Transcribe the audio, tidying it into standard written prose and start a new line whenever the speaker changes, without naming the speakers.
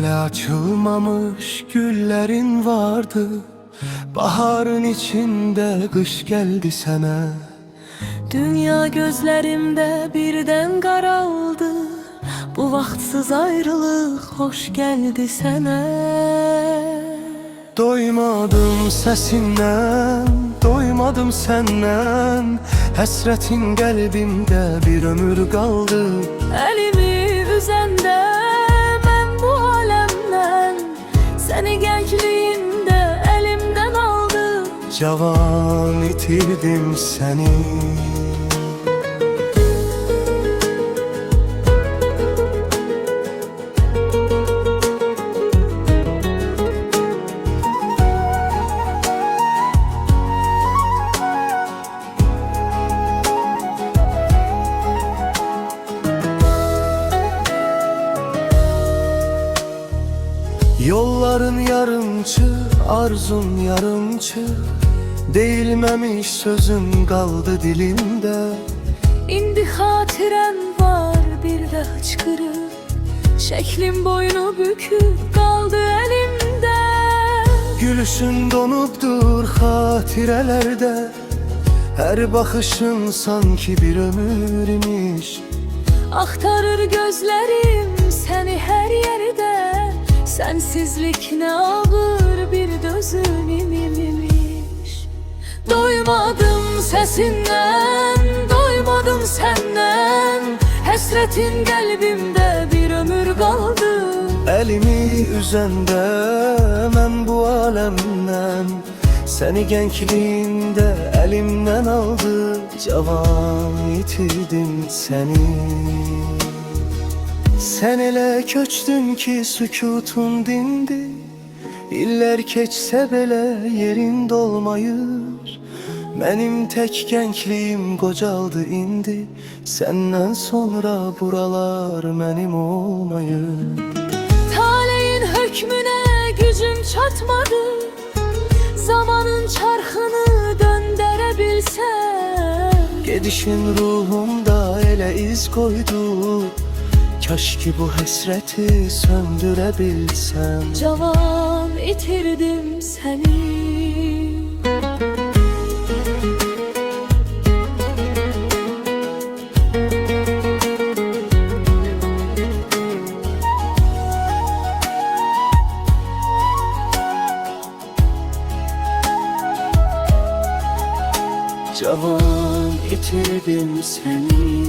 Hele açılmamış güllerin vardı. Baharın içinde kış geldi sana.
Dünya gözlerimde birden qaraldı. Bu vaxtsız ayrılıq hoş geldi sənə.
Doymadım sesinden, doymadım senden. Həsrətin qəlbimdə bir ömür qaldı.
Əlimi üzəndə mən bu aləmdən, səni gəncliyimdə əlimdən aldı.
Cavan itirdim səni. Yolların yarımçı, arzun yarımçı. Değilmemiş sözün kaldı dilimde.
İndi xatirən var bir də hıçqırıq. Şəklim boynu büküb qaldı əlimdə.
Gülüşün donubdur xatirelerde. Her bakışın sanki bir ömür imiş.
Axtarır gözlərim səni hər yerdə. Sensizlik ne ağır bir dözüm imiş. Doymadım sesinden, doymadım senden. Həsrətin qəlbimdə bir ömür qaldı.
Elimi üzende mən bu alemden. Seni gençliğinde elimden aldı. Cavan yitirdim seni. Sen ele köçtün ki sükutun dindi. İller keçse bile yerin dolmayır. Benim tek gençliğim qocaldı indi. Senden sonra buralar benim olmayır.
Taleyin hökmüne gücüm çatmadı. Zamanın çarxını döndərebilsem.
Gedişin ruhumda ele iz koydu. Kaş ki bu həsrəti söndürebilsem.
Cavan itirdim səni.
Cavan itirdim seni.